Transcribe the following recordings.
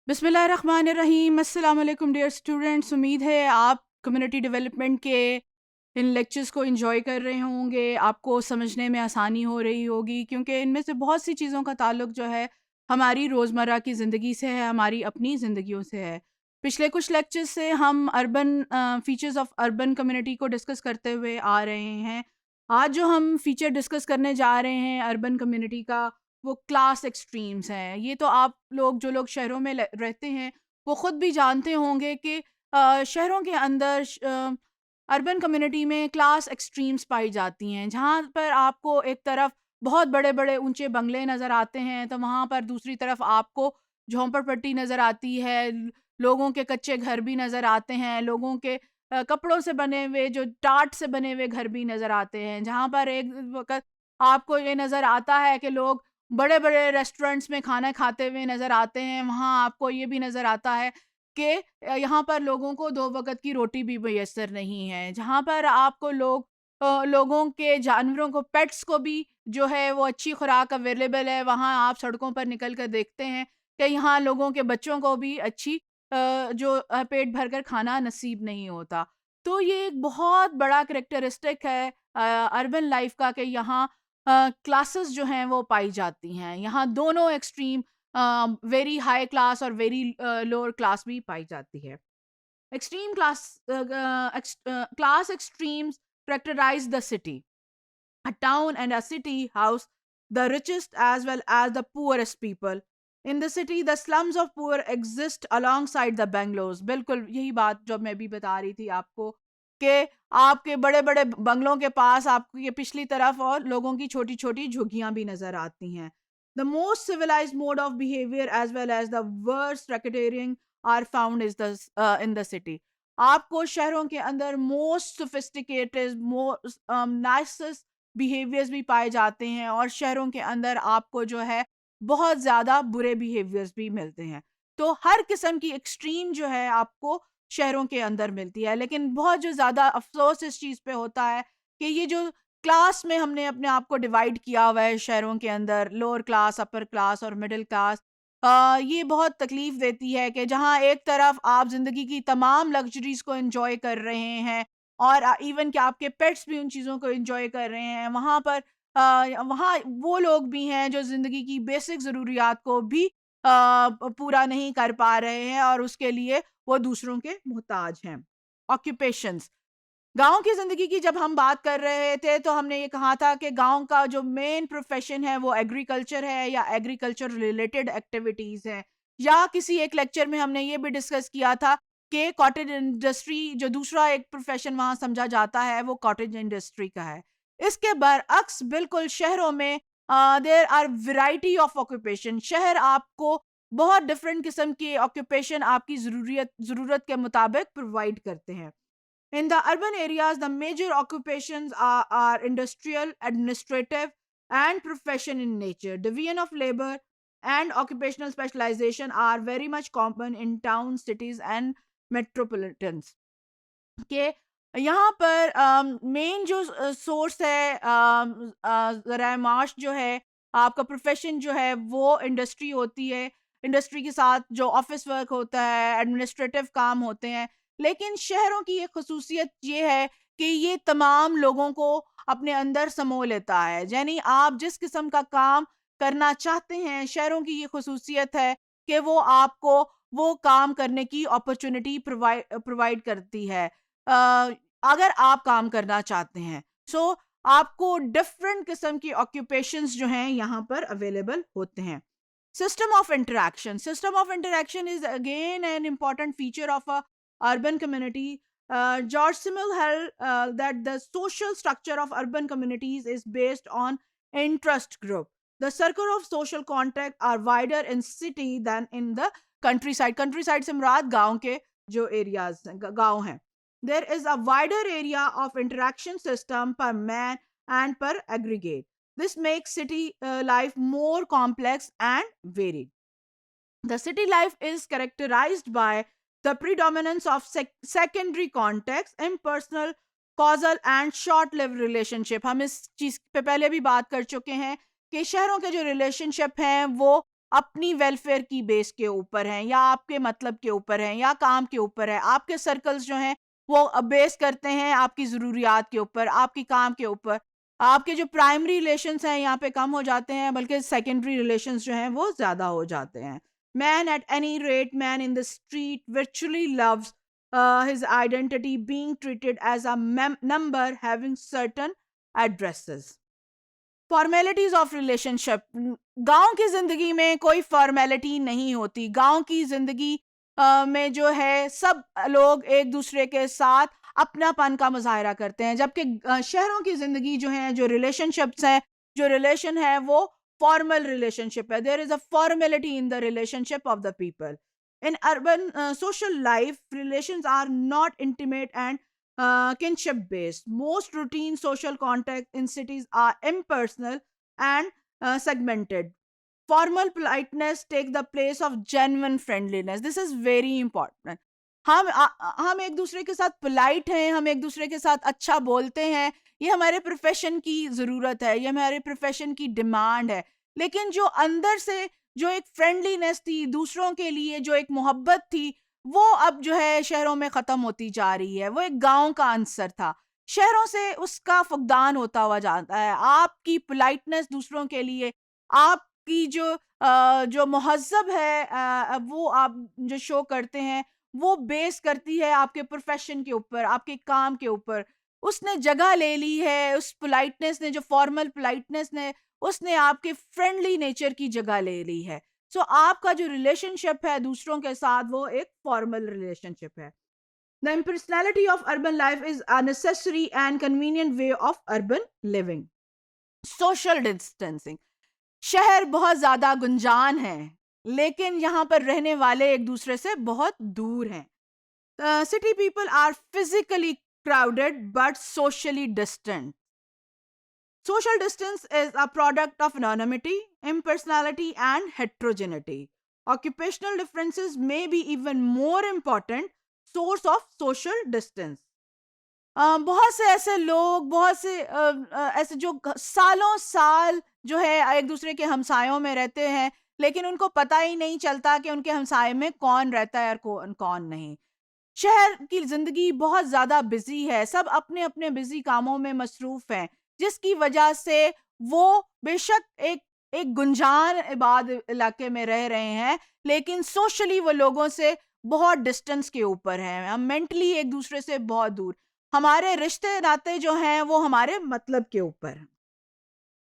बिस्मिल्लाहिर्रहमानिर्रहीम। अस्सलाम वालेकुम डियर स्टूडेंट्स। उम्मीद है आप कम्युनिटी डेवलपमेंट के इन लेक्चर्स को एंजॉय कर रहे होंगे, आपको समझने में आसानी हो रही होगी, क्योंकि इनमें से बहुत सी चीज़ों का ताल्लुक जो है हमारी रोज़मर्रा की ज़िंदगी से है, हमारी अपनी ज़िंदगियों से है। पिछले कुछ लेक्चर्स से हम urban features of urban community को डिस्कस करते हुए आ रहे हैं। आज जो हम फीचर डिस्कस करने जा रहे हैं अर्बन कम्युनिटी का, वो क्लास एक्सट्रीम्स हैं। ये तो आप लोग जो लोग शहरों में रहते हैं वो ख़ुद भी जानते होंगे कि शहरों के अंदर अर्बन कम्युनिटी में क्लास एक्सट्रीम्स पाई जाती हैं, जहाँ पर आपको एक तरफ बहुत बड़े बड़े ऊंचे बंगले नज़र आते हैं, तो वहाँ पर दूसरी तरफ आपको झोंपड़पट्टी नज़र आती है, लोगों के कच्चे घर भी नज़र आते हैं, लोगों के कपड़ों से बने हुए, जो टाट से बने हुए घर भी नज़र आते हैं, जहाँ पर एक वक्त आपको ये नज़र आता है कि लोग बड़े-बड़े रेस्टोरेंट्स में खाना खाते हुए नज़र आते हैं। वहाँ आपको ये भी नज़र आता है कि यहाँ पर लोगों को 2 वक़्त की रोटी भी मुयस्सर नहीं है। जहाँ पर आपको लोगों के जानवरों को, पेट्स को भी जो है वो अच्छी खुराक अवेलेबल है, वहाँ आप सड़कों पर निकल कर देखते हैं कि यहाँ लोगों के बच्चों को भी अच्छी पेट भरकर खाना नसीब नहीं होता। तो ये एक बहुत बड़ा कैरेक्टरिस्टिक है अर्बन लाइफ़ का, कि यहाँ क्लासेस जो हैं वो पाई जाती हैं। यहाँ दोनों एक्सट्रीम, वेरी हाई क्लास और वेरी लोअर क्लास भी पाई जाती है। Extreme class extremes characterize the city, a town and a city house the richest as well as the poorest people. In the city, the slums of poor exist alongside the bungalows. बिल्कुल यही बात जो मैं भी बता रही थी आपको, कि आपके बड़े बड़े बंगलों के पास आपको ये पिछली तरफ और लोगों की छोटी छोटी झुग्गियां भी नजर आती हैं. The most civilized mode of behavior as well as the worst racketeering are found is in the city. आपको शहरों के अंदर most sophisticated, most nicest behaviours भी पाए जाते हैं, और शहरों के अंदर आपको जो है बहुत ज़्यादा बुरे बिहेवियर्स भी मिलते हैं। तो हर किस्म की एक्सट्रीम जो है आपको शहरों के अंदर मिलती है, लेकिन बहुत जो ज़्यादा अफसोस इस चीज़ पे होता है कि ये जो क्लास में हमने अपने आप को डिवाइड किया हुआ है शहरों के अंदर, लोअर क्लास, अपर क्लास और मिडिल क्लास, ये बहुत तकलीफ देती है कि जहाँ एक तरफ आप ज़िंदगी की तमाम लग्जरीज़ को एंजॉय कर रहे हैं, और इवन कि आपके पेट्स भी उन चीज़ों को एंजॉय कर रहे हैं, वहाँ पर वहाँ वो लोग भी हैं जो ज़िंदगी की बेसिक ज़रूरियात को भी पूरा नहीं कर पा रहे हैं, और उसके लिए वो दूसरों के मोहताज हैं। ऑक्यूपेशंस, गाँव की ज़िंदगी की जब हम बात कर रहे थे, तो हमने ये कहा था कि गाँव का जो मेन प्रोफ़ेशन है वो एग्रीकल्चर है, या एग्रीकल्चर रिलेटेड एक्टिविटीज़ हैं। या किसी एक लेक्चर में हमने ये भी डिस्कस किया था कि कॉटेज इंडस्ट्री, जो दूसरा एक प्रोफ़ेशन वहाँ समझा जाता है, वो कॉटेज इंडस्ट्री का है। इसके बरअक्स बिल्कुल शहरों में there are variety of occupation. शहर आपको बहुत डिफरेंट किस्म के ऑक्यूपेशन आपकी ज़रूरत के मुताबिक प्रोवाइड करते हैं। In the urban areas, the major occupations are industrial, administrative, and profession in nature. Division of labor and occupational specialization are very much common in towns, cities, and metropolitans. कि यहाँ पर main जो source है ज़राए माश जो है, आपका profession जो है वो इंडस्ट्री होती है। इंडस्ट्री के साथ जो ऑफिस वर्क होता है, एडमिनिस्ट्रेटिव काम होते हैं। लेकिन शहरों की एक खसूसियत ये है कि ये तमाम लोगों को अपने अंदर समो लेता है, यानी आप जिस किस्म का काम करना चाहते हैं, शहरों की ये खसूसियत है कि वो आपको वो काम करने की अपॉर्चुनिटी प्रोवाइड करती है, अगर आप काम करना चाहते हैं। सो आपको डिफरेंट किस्म की ऑक्यूपेशंस जो हैं यहाँ पर अवेलेबल होते हैं। System of interaction. System of interaction is again an important feature of a urban community. Georg Simmel held that the social structure of urban communities is based on interest group. The circle of social contact are wider in city than in the countryside. Countryside से मुराद गांव के जो areas गांव हैं. There is a wider area of interaction system per man and per aggregate. This makes city life more complex and varied. The city life is characterized by the predominance of secondary contacts, impersonal, causal and short-lived relationship. हम इस चीज पे पहले भी बात कर चुके हैं कि शहरों के जो रिलेशनशिप हैं वो अपनी वेलफेयर की बेस के ऊपर हैं, या आपके मतलब के ऊपर हैं, या काम के ऊपर है। आपके सर्कल्स जो हैं वो बेस करते हैं आपकी ज़रूरियात के ऊपर, आपकी काम के ऊपर। आपके जो प्राइमरी रिलेशंस हैं यहाँ पे कम हो जाते हैं, बल्कि सेकेंडरी रिलेशंस जो हैं वो ज़्यादा हो जाते हैं। Man at any rate, man in the street virtually loves his identity being treated as a number having certain addresses. Formalities of relationship, गांव की जिंदगी में कोई फॉर्मेलिटी नहीं होती। गांव की जिंदगी में जो है सब लोग एक दूसरे के साथ अपनापन का मुजाहरा करते हैं, जबकि शहरों की जिंदगी जो है, जो रिलेशनशिप्स हैं, जो रिलेशन है वो फॉर्मल रिलेशनशिप है। There is a formality in the relationship of the people. In urban social life relations are not intimate and kinship based. Most routine social contact in cities are impersonal and segmented. Formal politeness take the place of genuine friendliness. This is very important. हम एक दूसरे के साथ polite हैं, हम एक दूसरे के साथ अच्छा बोलते हैं, ये हमारे प्रोफेशन की जरूरत है, ये हमारे प्रोफेशन की डिमांड है। लेकिन जो अंदर से जो एक फ्रेंडलीनेस थी, दूसरों के लिए जो एक मोहब्बत थी, वो अब जो है शहरों में खत्म होती जा रही है। वो एक गांव का आंसर था, शहरों से उसका फुकदान होता हुआ जाता है। आपकी पोलाइटनेस दूसरों के लिए, आपकी जो महज़्ज़ब है, वो आप जो शो करते हैं, वो बेस करती है आपके प्रोफेशन के ऊपर, आपके काम के ऊपर। उसने जगह ले ली है, उस पोलाइटनेस ने, जो फॉर्मल पोलाइटनेस ने, उसने आपके फ्रेंडली नेचर की जगह ले ली है। सो आपका जो रिलेशनशिप है दूसरों के साथ, वो एक फॉर्मल रिलेशनशिप है। The impersonality of urban life is a necessary and convenient way of urban living. Social distancing, शहर बहुत ज्यादा गुंजान है, लेकिन यहाँ पर रहने वाले एक दूसरे से बहुत दूर हैं। City people are physically crowded but socially distant. Social distance is a product of anonymity, impersonality, and heterogeneity. Occupational differences may be even more important source of social distance. बहुत से ऐसे लोग, बहुत से ऐसे जो सालों साल जो है एक दूसरे के हमसायों में रहते हैं, लेकिन उनको पता ही नहीं चलता कि उनके हमसाये में कौन रहता है और कौन नहीं। शहर की जिंदगी बहुत ज्यादा बिजी है, सब अपने अपने बिजी कामों में मसरूफ हैं, जिसकी वजह से वो बेशक एक एक गुंजान इबाद इलाके में रह रहे हैं, लेकिन सोशली वो लोगों से बहुत डिस्टेंस के ऊपर हैं। हम मेंटली एक दूसरे से बहुत दूर, हमारे रिश्ते नाते जो हैं वो हमारे मतलब के ऊपर।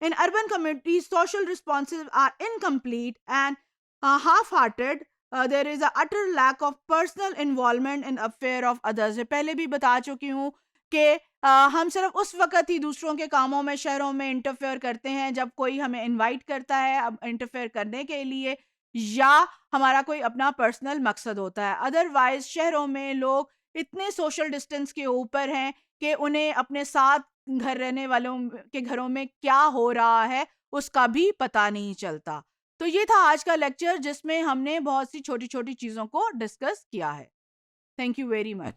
In urban communities, social responses are incomplete and half-hearted. There is a utter lack of personal involvement in affair of others. पहले भी बता चुकी हूँ कि हम सिर्फ उस वक्त ही दूसरों के कामों में शहरों में इंटरफेयर करते हैं जब कोई हमें इनवाइट करता है अब इंटरफेयर करने के लिए, या हमारा कोई अपना पर्सनल मकसद होता है। अदरवाइज शहरों में लोग इतने सोशल डिस्टेंस के ऊपर हैं कि उन्हें अपने साथ घर रहने वालों के घरों में क्या हो रहा है उसका भी पता नहीं चलता। तो ये था आज का लेक्चर, जिसमें हमने बहुत सी छोटी छोटी चीजों को डिस्कस किया है। Thank you very much.